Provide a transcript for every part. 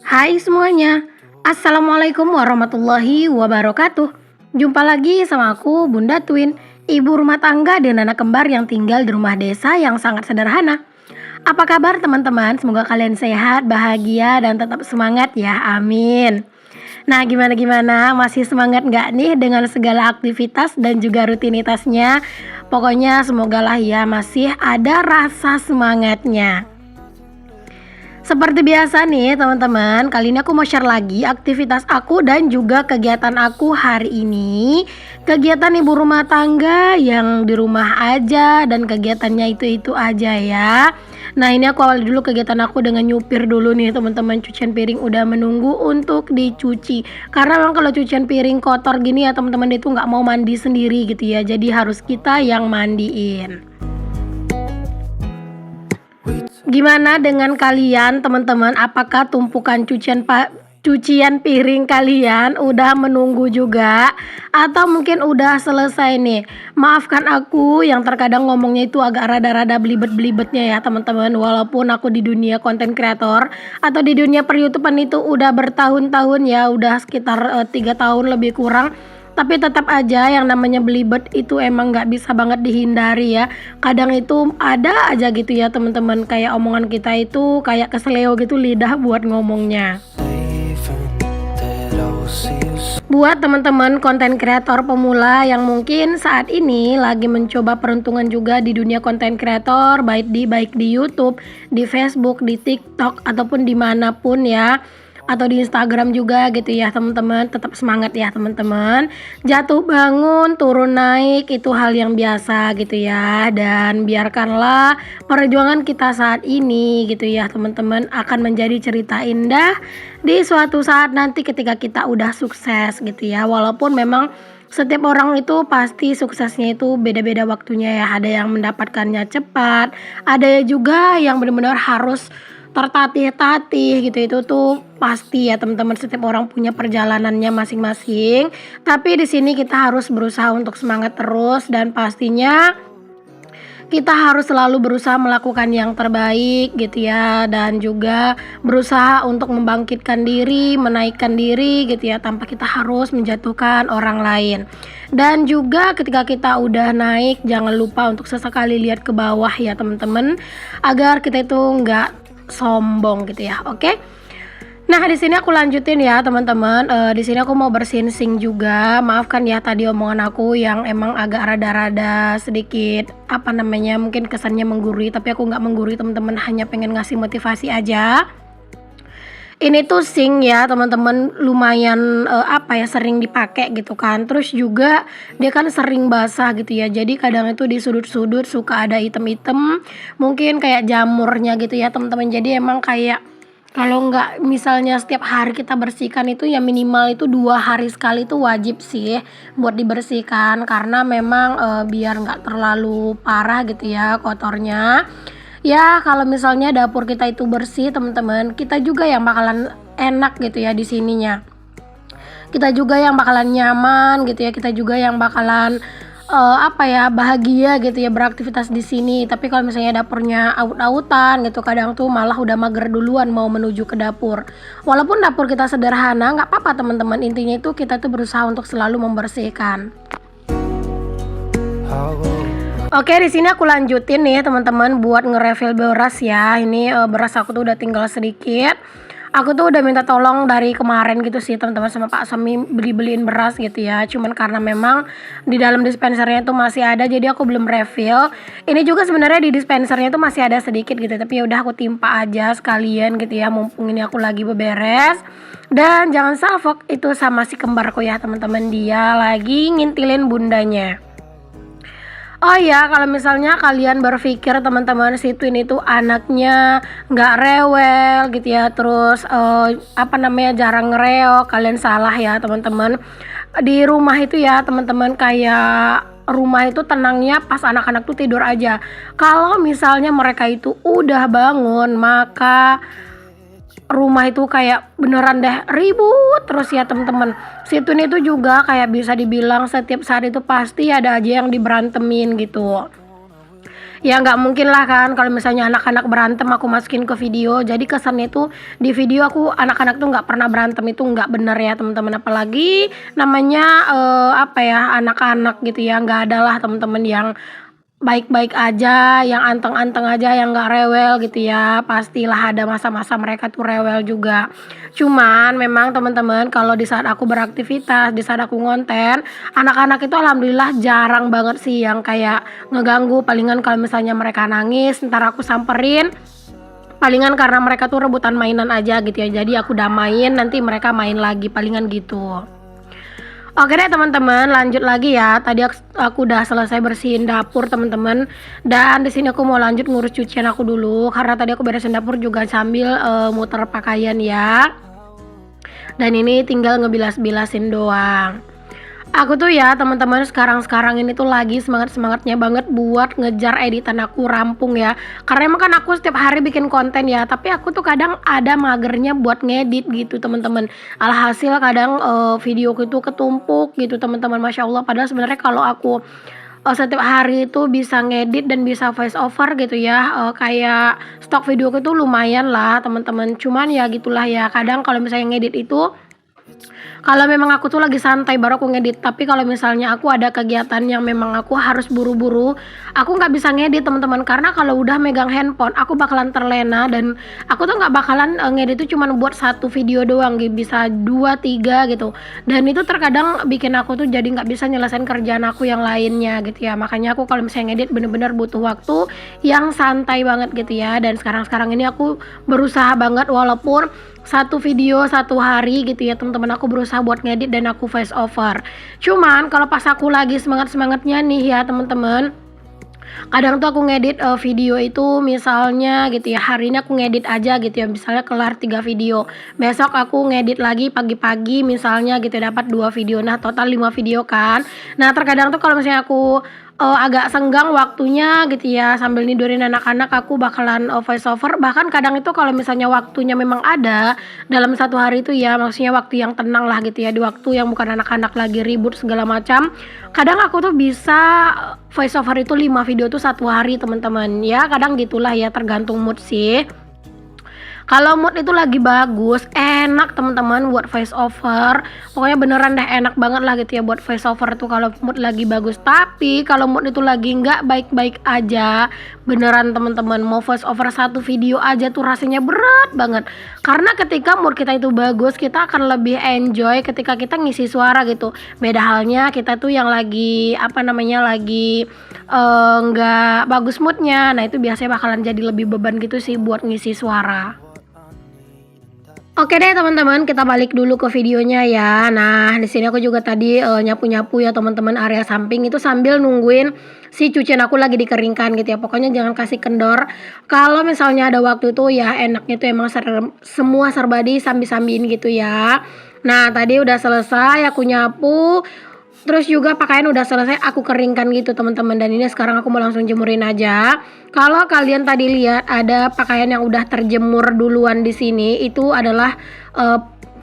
Hai semuanya, Assalamualaikum warahmatullahi wabarakatuh. Jumpa lagi sama aku Bunda Twin, ibu rumah tangga dan anak kembar yang tinggal di rumah desa yang sangat sederhana. Apa kabar teman-teman? Semoga kalian sehat, bahagia, dan tetap semangat ya, amin. Nah gimana-gimana, masih semangat nggak nih dengan segala aktivitas dan juga rutinitasnya? Pokoknya semogalah ya masih ada rasa semangatnya. Seperti biasa nih teman-teman, kali ini aku mau share lagi aktivitas aku dan juga kegiatan aku hari ini. Kegiatan ibu rumah tangga yang di rumah aja dan kegiatannya itu-itu aja ya. Nah ini aku awali dulu kegiatan aku dengan nyupir dulu nih teman-teman. Cucian piring udah menunggu untuk dicuci. Karena memang kalau cucian piring kotor gini ya teman-teman, itu nggak mau mandi sendiri gitu ya. Jadi harus kita yang mandiin. Gimana dengan kalian teman-teman? Apakah tumpukan cucian piring kalian udah menunggu juga? Atau mungkin udah selesai nih? Maafkan aku yang terkadang ngomongnya itu agak rada-rada belibet-belibetnya ya teman-teman. Walaupun aku di dunia konten kreator atau di dunia per-YouTubean itu udah bertahun-tahun ya, udah sekitar 3 tahun lebih kurang. Tapi tetap aja yang namanya belibet itu emang nggak bisa banget dihindari ya. Kadang itu ada aja gitu ya teman-teman, kayak omongan kita itu kayak keseleo gitu lidah buat ngomongnya. Buat teman-teman konten kreator pemula yang mungkin saat ini lagi mencoba peruntungan juga di dunia konten kreator, baik di YouTube, di Facebook, di TikTok ataupun dimanapun ya, atau di Instagram juga gitu ya teman-teman. Tetap semangat ya teman-teman. Jatuh bangun, turun naik itu hal yang biasa gitu ya, dan biarkanlah perjuangan kita saat ini gitu ya teman-teman akan menjadi cerita indah di suatu saat nanti ketika kita udah sukses gitu ya. Walaupun memang setiap orang itu pasti suksesnya itu beda-beda waktunya ya. Ada yang mendapatkannya cepat, ada juga yang benar-benar harus tertatih-tatih gitu. Itu tuh pasti ya teman-teman, setiap orang punya perjalanannya masing-masing. Tapi di sini kita harus berusaha untuk semangat terus, dan pastinya kita harus selalu berusaha melakukan yang terbaik gitu ya, dan juga berusaha untuk membangkitkan diri, menaikkan diri gitu ya, tanpa kita harus menjatuhkan orang lain. Dan juga ketika kita udah naik, jangan lupa untuk sesekali lihat ke bawah ya teman-teman, agar kita itu nggak sombong gitu ya. Oke. Nah, di sini aku lanjutin ya teman-teman. Di sini aku mau bersihin sink juga. Maafkan ya tadi omongan aku yang emang agak rada-rada sedikit apa namanya, mungkin kesannya menggurui, tapi aku nggak menggurui teman-teman, hanya pengen ngasih motivasi aja. Ini tuh sink ya teman-teman, lumayan apa ya, sering dipakai gitu kan. Terus juga dia kan sering basah gitu ya. Jadi kadang itu di sudut-sudut suka ada item-item, mungkin kayak jamurnya gitu ya teman-teman. Jadi emang kayak kalau nggak misalnya setiap hari kita bersihkan itu ya minimal itu 2 hari sekali itu wajib sih buat dibersihkan, karena memang biar nggak terlalu parah gitu ya kotornya. Ya kalau misalnya dapur kita itu bersih teman-teman, kita juga yang bakalan enak gitu ya di sininya. Kita juga yang bakalan nyaman gitu ya, kita juga yang bakalan apa ya, bahagia gitu ya beraktivitas di sini. Tapi kalau misalnya dapurnya aut-autan gitu, kadang tuh malah udah mager duluan mau menuju ke dapur. Walaupun dapur kita sederhana, nggak apa-apa teman-teman. Intinya itu kita tuh berusaha untuk selalu membersihkan. Oke, di sini aku lanjutin nih teman-teman buat nge-refill beras ya. Ini beras aku tuh udah tinggal sedikit. Aku tuh udah minta tolong dari kemarin gitu sih teman-teman sama Pak Semi beliin beras gitu ya. Cuman karena memang di dalam dispensernya itu masih ada, jadi aku belum refill. Ini juga sebenarnya di dispensernya itu masih ada sedikit gitu, tapi ya udah aku timpa aja sekalian gitu ya, mumpung ini aku lagi beberes. Dan jangan salfok itu sama si kembarku ya teman-teman, dia lagi ngintilin bundanya. Oh ya, kalau misalnya kalian berpikir teman-teman si Twin itu anaknya nggak rewel gitu ya, terus apa namanya, jarang ngereok, kalian salah ya teman-teman. Di rumah itu ya teman-teman, kayak rumah itu tenangnya pas anak-anak tuh tidur aja. Kalau misalnya mereka itu udah bangun, maka rumah itu kayak beneran deh ribut terus ya teman-teman. Situn itu juga kayak bisa dibilang setiap saat itu pasti ada aja yang diberantemin gitu. Ya nggak mungkin lah kan kalau misalnya anak-anak berantem aku masukin ke video. Jadi kesannya tuh di video aku anak-anak tuh nggak pernah berantem, itu nggak bener ya teman-teman. Apalagi namanya apa ya, anak-anak gitu ya, nggak ada lah teman-teman yang baik-baik aja, yang anteng-anteng aja, yang nggak rewel gitu ya. Pastilah ada masa-masa mereka tuh rewel juga. Cuman memang teman-teman kalau di saat aku beraktivitas, di saat aku ngonten, anak-anak itu alhamdulillah jarang banget sih yang kayak ngeganggu. Palingan kalau misalnya mereka nangis, ntar aku samperin. Palingan karena mereka tuh rebutan mainan aja gitu ya. Jadi aku damain, nanti mereka main lagi, palingan gitu. Oke deh teman-teman, lanjut lagi ya. Tadi aku udah selesai bersihin dapur teman-teman, dan di sini aku mau lanjut ngurus cucian aku dulu karena tadi aku beresin dapur juga sambil muter pakaian ya. Dan ini tinggal ngebilas-bilasin doang. Aku tuh ya teman-teman sekarang ini tuh lagi semangat-semangatnya banget buat ngejar editan aku rampung ya. Karena emang kan aku setiap hari bikin konten ya, tapi aku tuh kadang ada magernya buat ngedit gitu teman-teman. Alhasil kadang videoku itu ketumpuk gitu teman-teman, Masya Allah. Padahal sebenarnya kalau aku setiap hari itu bisa ngedit dan bisa voice over gitu ya, kayak stok videoku tuh lumayan lah teman-teman. Cuman ya gitulah ya, kadang kalau misalnya ngedit itu kalau memang aku tuh lagi santai baru aku ngedit, tapi kalau misalnya aku ada kegiatan yang memang aku harus buru-buru, aku nggak bisa ngedit teman-teman, karena kalau udah megang handphone aku bakalan terlena, dan aku tuh nggak bakalan ngedit itu cuman buat satu video doang gitu, bisa 2, 3 gitu, dan itu terkadang bikin aku tuh jadi nggak bisa nyelesain kerjaan aku yang lainnya gitu ya. Makanya aku kalau misalnya ngedit bener-bener butuh waktu yang santai banget gitu ya. Dan sekarang ini aku berusaha banget, walaupun satu video satu hari gitu ya teman-teman, aku berusaha buat ngedit dan aku voice over. Cuman kalau pas aku lagi semangat-semangatnya nih ya teman-teman, kadang tuh aku ngedit video itu misalnya gitu ya, hari ini aku ngedit aja gitu ya, misalnya kelar 3 video, besok aku ngedit lagi pagi-pagi misalnya gitu ya, dapat 2 video, nah total 5 video kan. Nah terkadang tuh kalau misalnya aku agak senggang waktunya gitu ya, sambil nidurin anak-anak, aku bakalan voice over. Bahkan kadang itu kalau misalnya waktunya memang ada dalam satu hari itu ya, maksudnya waktu yang tenang lah gitu ya, di waktu yang bukan anak-anak lagi ribut segala macam, kadang aku tuh bisa voice over itu 5 video tuh satu hari teman-teman ya. Kadang gitulah ya, tergantung mood sih. Kalau mood itu lagi bagus, enak teman-teman buat voice over. Pokoknya beneran deh enak banget lah gitu ya buat voice over tuh kalau mood lagi bagus. Tapi kalau mood itu lagi nggak baik-baik aja, beneran teman-teman, mau voice over satu video aja tuh rasanya berat banget. Karena ketika mood kita itu bagus, kita akan lebih enjoy ketika kita ngisi suara gitu. Beda halnya kita tuh yang lagi lagi nggak bagus moodnya. Nah itu biasanya bakalan jadi lebih beban gitu sih buat ngisi suara. Oke deh teman-teman, kita balik dulu ke videonya ya. Nah, di sini aku juga tadi nyapu-nyapu ya teman-teman, area samping itu sambil nungguin si cucian aku lagi dikeringkan gitu ya. Pokoknya jangan kasih kendor. Kalau misalnya ada waktu itu ya enaknya tuh emang semua serba disambi-sambiin gitu ya. Nah, tadi udah selesai aku nyapu. Terus juga pakaian udah selesai aku keringkan gitu teman-teman, dan ini sekarang aku mau langsung jemurin aja. Kalau kalian tadi lihat ada pakaian yang udah terjemur duluan di sini, itu adalah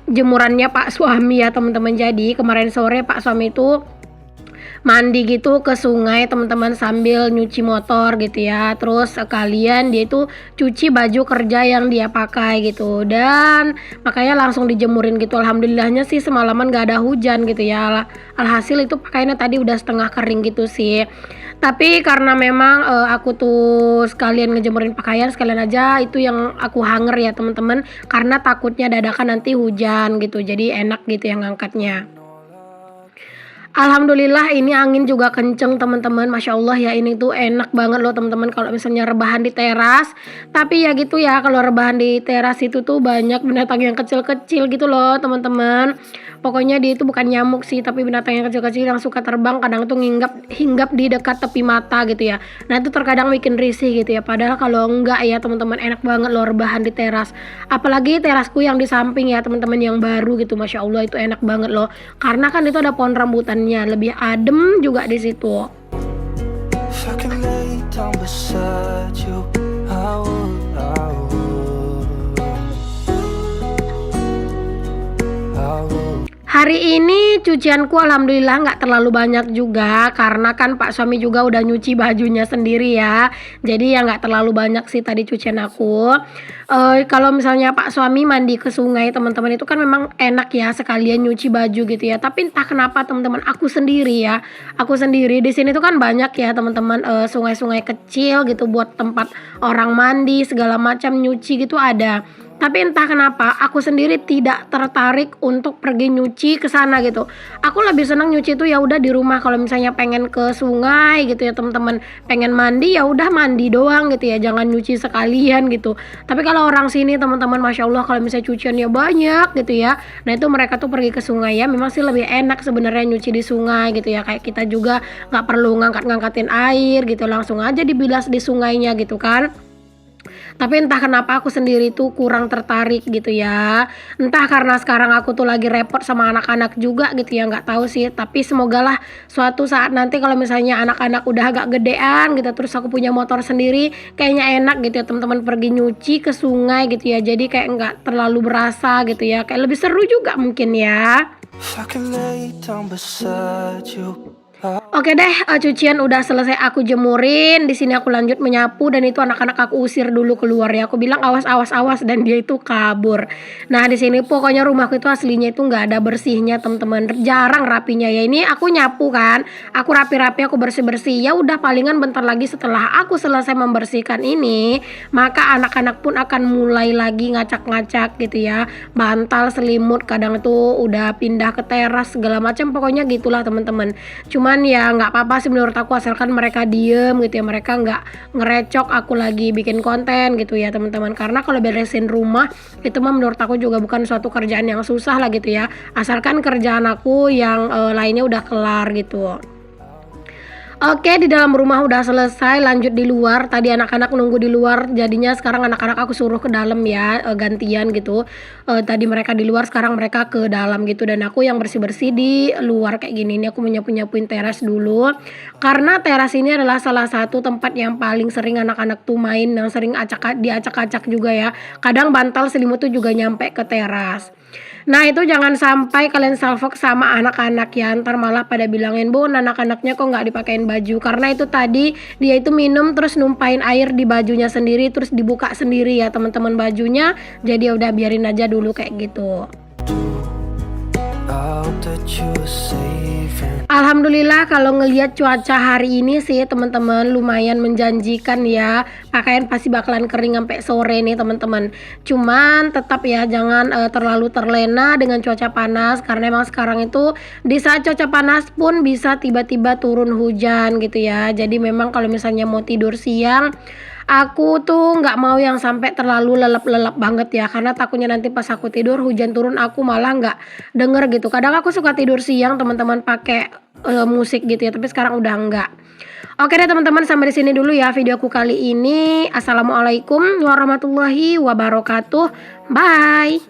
jemurannya Pak suami ya teman-teman. Jadi kemarin sore Pak suami itu mandi gitu ke sungai teman-teman sambil nyuci motor gitu ya. Terus sekalian dia itu cuci baju kerja yang dia pakai gitu, dan makanya langsung dijemurin gitu. Alhamdulillahnya sih semalaman gak ada hujan gitu ya. Alhasil itu pakaiannya tadi udah setengah kering gitu sih. Tapi karena memang aku tuh sekalian ngejemurin pakaian, sekalian aja itu yang aku hanger ya teman-teman, karena takutnya dadakan nanti hujan gitu. Jadi enak gitu yang ngangkatnya. Alhamdulillah ini angin juga kenceng teman-teman, Masya Allah ya, ini tuh enak banget loh teman-teman kalau misalnya rebahan di teras. Tapi ya gitu ya, kalau rebahan di teras itu tuh banyak binatang yang kecil-kecil gitu loh teman-teman. Pokoknya dia itu bukan nyamuk sih, tapi binatang yang kecil-kecil yang suka terbang, kadang tuh hinggap di dekat tepi mata gitu ya. Nah itu terkadang bikin risih gitu ya. Padahal kalau enggak ya teman-teman, enak banget loh rebahan di teras. Apalagi terasku yang di samping ya teman-teman, yang baru gitu, Masya Allah itu enak banget loh. Karena kan itu ada pohon rambutannya, lebih adem juga di situ. Hari ini cucianku alhamdulillah nggak terlalu banyak juga, karena kan Pak suami juga udah nyuci bajunya sendiri ya. Jadi ya nggak terlalu banyak sih tadi cucian aku. Kalau misalnya Pak suami mandi ke sungai teman-teman itu kan memang enak ya sekalian nyuci baju gitu ya. Tapi entah kenapa teman-teman aku sendiri di sini tuh kan banyak ya teman-teman, sungai-sungai kecil gitu buat tempat orang mandi segala macam nyuci gitu ada. Tapi entah kenapa aku sendiri tidak tertarik untuk pergi nyuci ke sana gitu. Aku lebih senang nyuci itu ya udah di rumah, kalau misalnya pengen ke sungai gitu ya teman-teman, pengen mandi ya udah mandi doang gitu ya, jangan nyuci sekalian gitu. Tapi kalau orang sini teman-teman, Masya Allah kalau misalnya cuciannya banyak gitu ya, nah itu mereka tuh pergi ke sungai ya, memang sih lebih enak sebenarnya nyuci di sungai gitu ya, kayak kita juga nggak perlu ngangkat-ngangkatin air gitu, langsung aja dibilas di sungainya gitu kan. Tapi entah kenapa aku sendiri tuh kurang tertarik gitu ya. Entah karena sekarang aku tuh lagi repot sama anak-anak juga gitu ya, nggak tahu sih. Tapi semogalah suatu saat nanti kalau misalnya anak-anak udah agak gedean gitu, terus aku punya motor sendiri, kayaknya enak gitu ya teman-teman pergi nyuci ke sungai gitu ya. Jadi kayak nggak terlalu berasa gitu ya, kayak lebih seru juga mungkin ya. Oke deh, cucian udah selesai aku jemurin, di sini aku lanjut menyapu dan itu anak-anak aku usir dulu keluar ya. Aku bilang, "Awas awas awas," dan dia itu kabur. Nah, di sini pokoknya rumahku itu aslinya itu nggak ada bersihnya, teman-teman. Jarang rapinya ya. Ini aku nyapu kan, aku rapi-rapi, aku bersih-bersih. Ya udah palingan bentar lagi setelah aku selesai membersihkan ini, maka anak-anak pun akan mulai lagi ngacak-ngacak gitu ya. Bantal, selimut, kadang itu udah pindah ke teras segala macam, pokoknya gitulah teman-teman. Cuman ya nggak apa-apa sih menurut aku, asalkan mereka diem gitu ya, mereka nggak ngerecok aku lagi bikin konten gitu ya teman-teman. Karena kalau beresin rumah itu mah menurut aku juga bukan suatu kerjaan yang susah lah gitu ya, asalkan kerjaan aku yang lainnya udah kelar gitu. Oke, di dalam rumah udah selesai, lanjut di luar. Tadi anak-anak nunggu di luar, jadinya sekarang anak-anak aku suruh ke dalam ya, gantian gitu. Tadi mereka di luar, sekarang mereka ke dalam gitu, dan aku yang bersih-bersih di luar kayak gini. Ini aku nyapu-nyapuin teras dulu. Karena teras ini adalah salah satu tempat yang paling sering anak-anak tuh main, yang sering diacak-acak juga ya. Kadang bantal selimut tuh juga nyampe ke teras. Nah itu jangan sampai kalian salfok sama anak-anak ya, entar malah pada bilangin, "Bun, anak-anaknya kok nggak dipakein baju?" Karena itu tadi dia itu minum terus numpain air di bajunya sendiri, terus dibuka sendiri ya teman-teman bajunya. Jadi ya udah biarin aja dulu kayak gitu. Alhamdulillah kalau ngelihat cuaca hari ini sih teman-teman lumayan menjanjikan ya. Pakaian pasti bakalan kering sampai sore nih teman-teman. Cuman tetap ya jangan terlalu terlena dengan cuaca panas, karena emang sekarang itu di saat cuaca panas pun bisa tiba-tiba turun hujan gitu ya. Jadi memang kalau misalnya mau tidur siang, aku tuh nggak mau yang sampai terlalu lelap-lelap banget ya, karena takutnya nanti pas aku tidur hujan turun aku malah nggak denger gitu. Kadang aku suka tidur siang teman-teman pakai musik gitu ya, tapi sekarang udah enggak. Oke deh teman-teman, sampai di sini dulu ya videoku kali ini. Assalamualaikum warahmatullahi wabarakatuh. Bye.